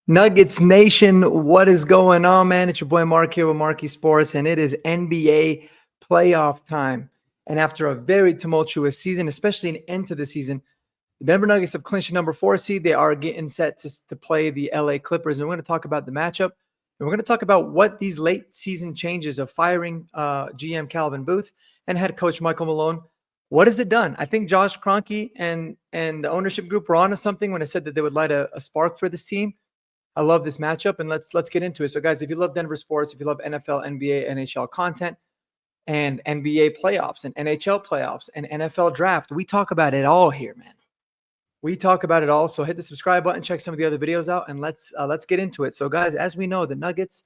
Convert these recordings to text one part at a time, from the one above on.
Nuggets Nation, what is going on, man? It's your boy Mark here with Marcky Sports, and it is NBA playoff time. And after a very tumultuous season, especially an end to the season, the Denver Nuggets have clinched the number 4 seed. They are getting set to play the LA Clippers, and we're going to talk about the matchup. And we're going to talk about what these late season changes of firing GM Calvin Booth and head coach Michael Malone, what has it done? I think Josh Kroenke and the ownership group were onto something when it said that they would light a spark for this team. I love this matchup, and let's get into it. So, guys, if you love Denver sports, if you love NFL, NBA, NHL content, and NBA playoffs, and NHL playoffs, and NFL draft, we talk about it all here, man. We talk about it all. So hit the subscribe button, check some of the other videos out, and let's get into it. So, guys, as we know, the Nuggets,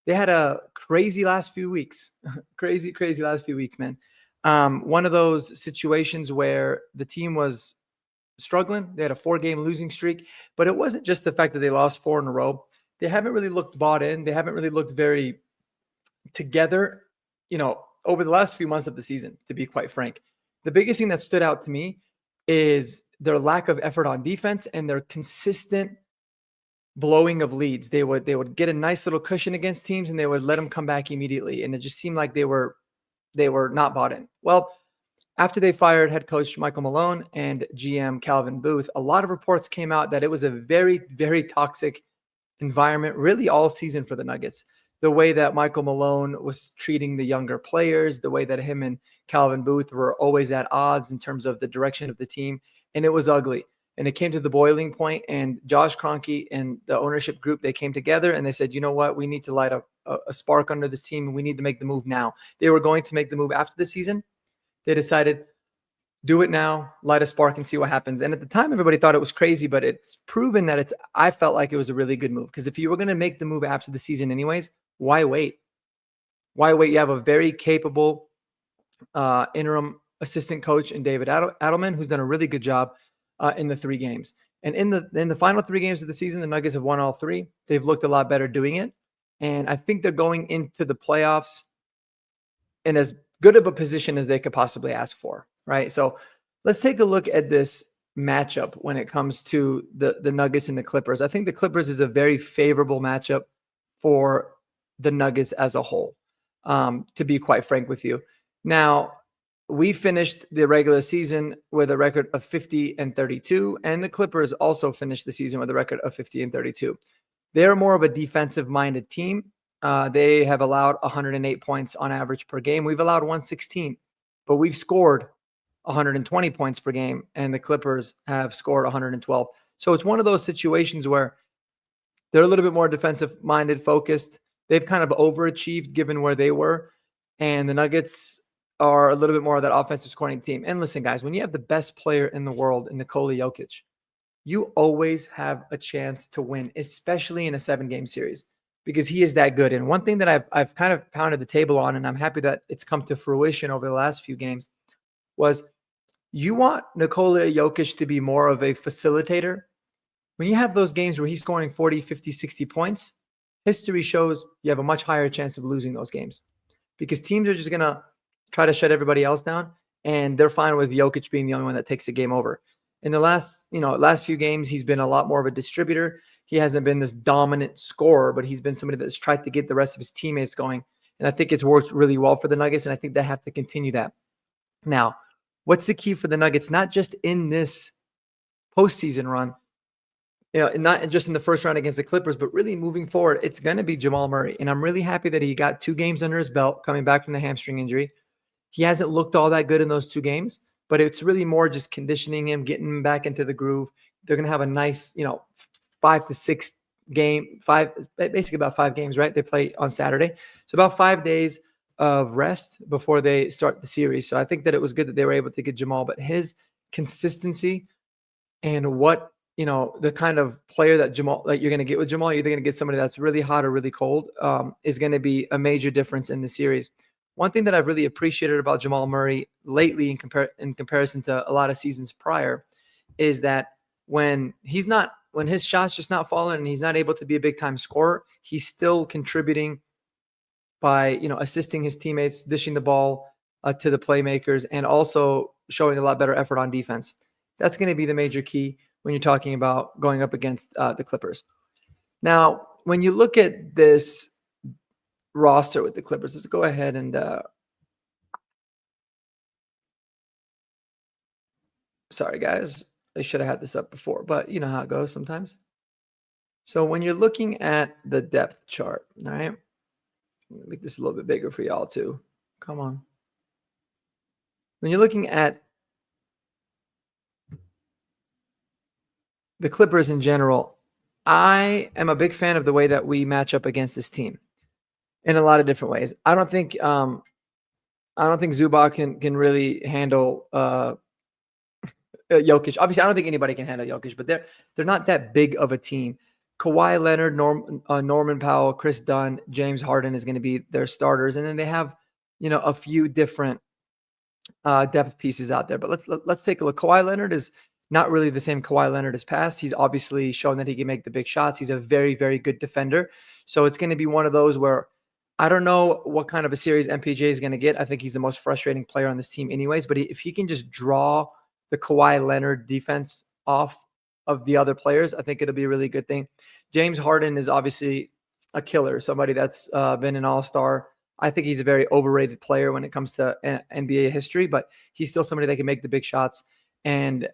they had a crazy last few weeks, crazy last few weeks, man. One of those situations where the team was struggling. They had a 4-game losing streak, but it wasn't just the fact that they lost 4 in a row. They haven't really looked bought in. They haven't really looked very together, over the last few months of the season, to be quite frank. The biggest thing that stood out to me is their lack of effort on defense and their consistent blowing of leads. They would get a nice little cushion against teams and they would let them come back immediately. And it just seemed like they were not bought in. Well, after they fired head coach Michael Malone and GM Calvin Booth, a lot of reports came out that it was a very, very toxic environment, really all season for the Nuggets. The way that Michael Malone was treating the younger players, the way that him and Calvin Booth were always at odds in terms of the direction of the team, and it was ugly. And it came to the boiling point, and Josh Kroenke and the ownership group, they came together and they said, you know what, we need to light a spark under this team, and we need to make the move now. They were going to make the move after the season. They decided, do it now, light a spark and see what happens. And at the time, everybody thought it was crazy, but it's proven that I felt like it was a really good move. Because if you were going to make the move after the season anyways, why wait? Why wait? You have a very capable interim assistant coach in David Adelman, who's done a really good job in the 3 games. And in the final 3 games of the season, the Nuggets have won all 3. They've looked a lot better doing it. And I think they're going into the playoffs in as good of a position as they could possibly ask for, right? So let's take a look at this matchup when it comes to the Nuggets and the Clippers. I think the Clippers is a very favorable matchup for the Nuggets as a whole, to be quite frank with you. Now, we finished the regular season with a record of 50-32, and the Clippers also finished the season with a record of 50-32. They're more of a defensive-minded team. They have allowed 108 points on average per game. We've allowed 116, but we've scored 120 points per game, and the Clippers have scored 112. So it's one of those situations where they're a little bit more defensive-minded, focused. They've kind of overachieved given where they were, and the Nuggets are a little bit more of that offensive scoring team. And listen, guys, when you have the best player in the world in Nikola Jokic, you always have a chance to win, especially in a 7-game series, because he is that good. And one thing that I've kind of pounded the table on, and I'm happy that it's come to fruition over the last few games, was you want Nikola Jokic to be more of a facilitator. When you have those games where he's scoring 40, 50, 60 points, history shows you have a much higher chance of losing those games because teams are just going to try to shut everybody else down, and they're fine with Jokic being the only one that takes the game over. In the last few games, he's been a lot more of a distributor. He hasn't been this dominant scorer, but he's been somebody that's tried to get the rest of his teammates going. And I think it's worked really well for the Nuggets, and I think they have to continue that. Now, what's the key for the Nuggets, not just in this postseason run, not just in the first round against the Clippers, but really moving forward, it's going to be Jamal Murray. And I'm really happy that he got 2 games under his belt coming back from the hamstring injury. He hasn't looked all that good in those 2 games, but it's really more just conditioning him, getting him back into the groove. They're going to have a nice, 5 to 6 game, basically about 5 games, right? They play on Saturday. So about 5 days of rest before they start the series. So I think that it was good that they were able to get Jamal, but his consistency and what, the kind of player that you're going to get with Jamal, you're either going to get somebody that's really hot or really cold, is going to be a major difference in the series. One thing that I've really appreciated about Jamal Murray lately in comparison to a lot of seasons prior is that when his shot's just not falling and he's not able to be a big time scorer, he's still contributing by, assisting his teammates, dishing the ball to the playmakers, and also showing a lot better effort on defense. That's going to be the major key when you're talking about going up against the Clippers. Now, when you look at this roster with the Clippers, let's go ahead and sorry guys, I should have had this up before, but you know how it goes sometimes. So when you're looking at the depth chart, all right, make this a little bit bigger for y'all too. Come on. When you're looking at the Clippers in general, I am a big fan of the way that we match up against this team in a lot of different ways. I don't think Zubac can really handle Jokic. Obviously, I don't think anybody can handle Jokic, but they're not that big of a team. Kawhi Leonard, Norman Powell, Chris Dunn, James Harden is going to be their starters, and then they have a few different depth pieces out there. But let's take a look. Kawhi Leonard is not really the same Kawhi Leonard as past. He's obviously shown that he can make the big shots. He's a very, very good defender. So it's going to be one of those where I don't know what kind of a series MPJ is going to get. I think he's the most frustrating player on this team anyways. But if he can just draw the Kawhi Leonard defense off of the other players, I think it'll be a really good thing. James Harden is obviously a killer, somebody that's been an all-star. I think he's a very overrated player when it comes to NBA history, but he's still somebody that can make the big shots. And,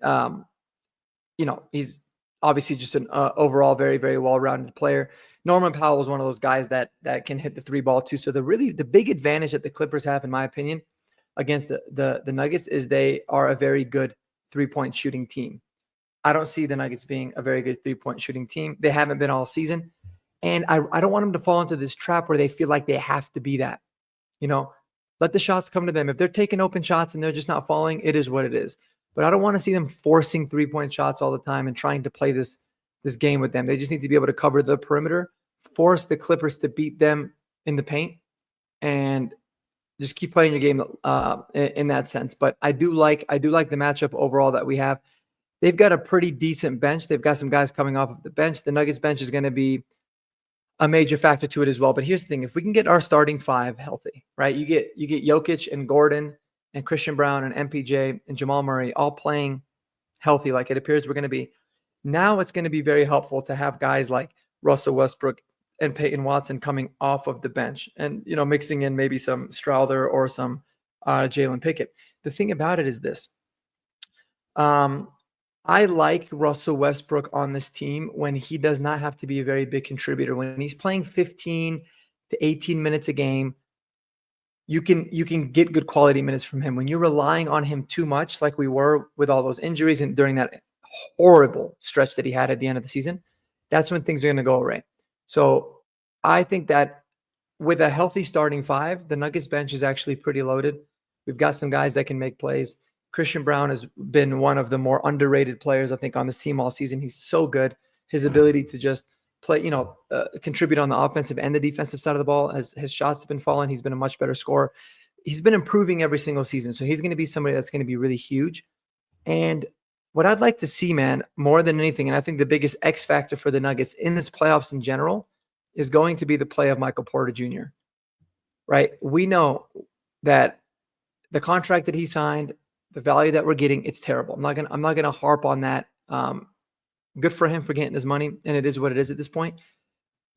he's obviously just an overall very, very well-rounded player. Norman Powell is one of those guys that can hit the three ball too. So the big advantage that the Clippers have, in my opinion, against the Nuggets is they are a very good three-point shooting team. I don't see the Nuggets being a very good three-point shooting team. They haven't been all season. And I don't want them to fall into this trap where they feel like they have to be that. Let the shots come to them. If they're taking open shots and they're just not falling, it is what it is. But I don't want to see them forcing three-point shots all the time and trying to play this game with them. They just need to be able to cover the perimeter, force the Clippers to beat them in the paint, and just keep playing your game in that sense. But I do like the matchup overall that we have. They've got a pretty decent bench. They've got some guys coming off of the bench. The Nuggets bench is going to be a major factor to it as well. But here's the thing. If we can get our starting five healthy, right? You get Jokic and Gordon and Christian Brown and MPJ and Jamal Murray all playing healthy like it appears we're going to be. Now it's going to be very helpful to have guys like Russell Westbrook and Peyton Watson coming off of the bench and, mixing in maybe some Strouder or some Jalen Pickett. The thing about it is this. I like Russell Westbrook on this team when he does not have to be a very big contributor. When he's playing 15 to 18 minutes a game, you can get good quality minutes from him. When you're relying on him too much, like we were with all those injuries and during that horrible stretch that he had at the end of the season, that's when things are going to go away. So I think that with a healthy starting five, the Nuggets bench is actually pretty loaded. We've got some guys that can make plays. Christian Brown has been one of the more underrated players, I think, on this team all season. He's so good. His ability to just play, contribute on the offensive and the defensive side of the ball, as his shots have been falling. He's been a much better scorer. He's been improving every single season. So he's going to be somebody that's going to be really huge. And what I'd like to see, man, more than anything, and I think the biggest X factor for the Nuggets in this playoffs in general is going to be the play of Michael Porter Jr., right? We know that the contract that he signed, the value that we're getting, it's terrible. I'm not gonna harp on that. Good for him for getting his money, and it is what it is at this point.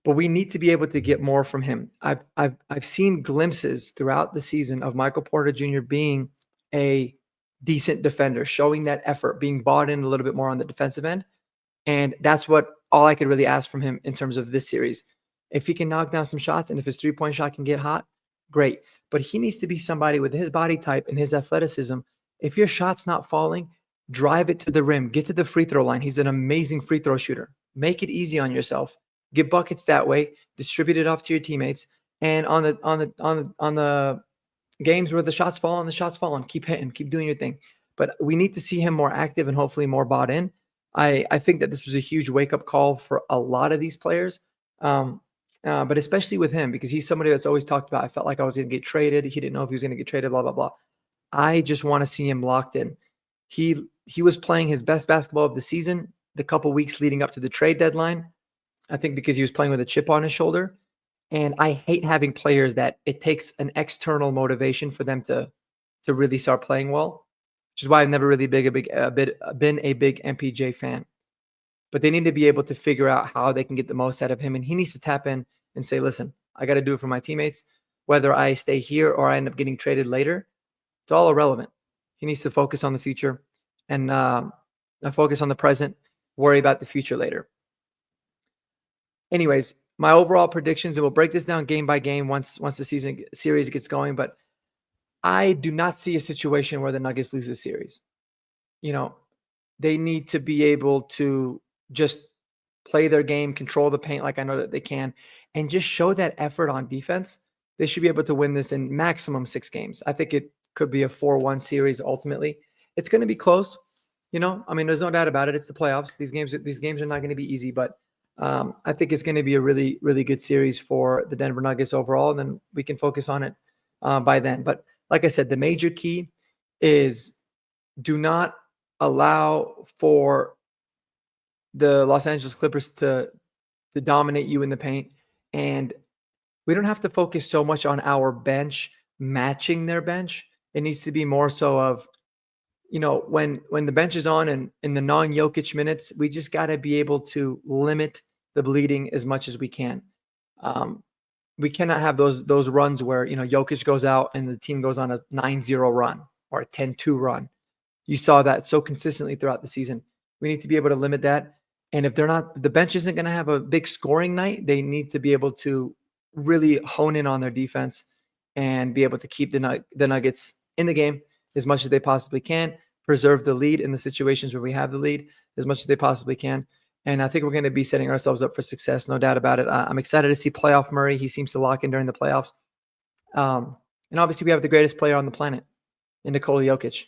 But we need to be able to get more from him. I've seen glimpses throughout the season of Michael Porter Jr. being a decent defender, showing that effort, being bought in a little bit more on the defensive end, and that's what all I could really ask from him in terms of this series. If he can knock down some shots, and if his three-point shot can get hot, great. But he needs to be somebody with his body type and his athleticism. If your shot's not falling, drive it to the rim. Get to the free throw line. He's an amazing free throw shooter. Make it easy on yourself. Get buckets that way. Distribute it off to your teammates. And on the games where the shots fall on, keep hitting, keep doing your thing. But we need to see him more active and hopefully more bought in. I think that this was a huge wake up call for a lot of these players. But especially with him, because he's somebody that's always talked about, I felt like I was going to get traded. He didn't know if he was going to get traded, blah, blah, blah. I just want to see him locked in. He was playing his best basketball of the season the couple weeks leading up to the trade deadline, I think because he was playing with a chip on his shoulder. And I hate having players that it takes an external motivation for them to really start playing well, which is why I've never really been a big MPJ fan. but they need to be able to figure out how they can get the most out of him. And he needs to tap in and say, listen, I got to do it for my teammates. Whether I stay here or I end up getting traded later, it's all irrelevant. He needs to focus on the future and focus on the present, worry about the future later. Anyways, my overall predictions, and we'll break this down game by game once the series gets going, but I do not see a situation where the Nuggets lose the series. They need to be able to just play their game, control the paint like I know that they can, and just show that effort on defense. They should be able to win this in maximum 6 games. I think it could be a 4-1 series ultimately. It's going to be close. There's no doubt about it. It's the playoffs. These games are not going to be easy, but I think it's going to be a really, really good series for the Denver Nuggets overall, and then we can focus on it by then. But like I said, the major key is do not allow for the Los Angeles Clippers to dominate you in the paint. And we don't have to focus so much on our bench matching their bench. It needs to be more so of, when the bench is on and in the non-Jokic minutes, we just got to be able to limit the bleeding as much as we can. We cannot have those runs where, Jokic goes out and the team goes on a 9-0 run or a 10-2 run. You saw that so consistently throughout the season. We need to be able to limit that. And if the bench isn't going to have a big scoring night, they need to be able to really hone in on their defense and be able to keep the Nuggets in the game as much as they possibly can, preserve the lead in the situations where we have the lead as much as they possibly can. And I think we're going to be setting ourselves up for success, no doubt about it. I'm excited to see playoff Murray. He seems to lock in during the playoffs. And obviously we have the greatest player on the planet in Nikola Jokic.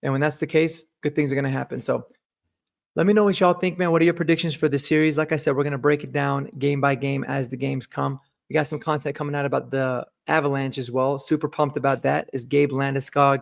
And when that's the case, good things are going to happen. So let me know what y'all think, man. What are your predictions for this series? Like I said, we're going to break it down game by game as the games come. We got some content coming out about the Avalanche as well. Super pumped about that. Is Gabe Landeskog?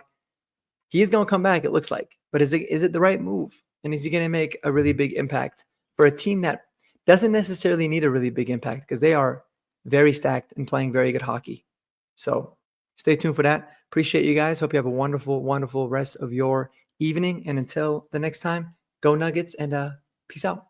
He's going to come back, it looks like. But is it the right move? And is he going to make a really big impact for a team that doesn't necessarily need a really big impact because they are very stacked and playing very good hockey? So stay tuned for that. Appreciate you guys. Hope you have a wonderful, wonderful rest of your evening. And until the next time, go Nuggets and peace out.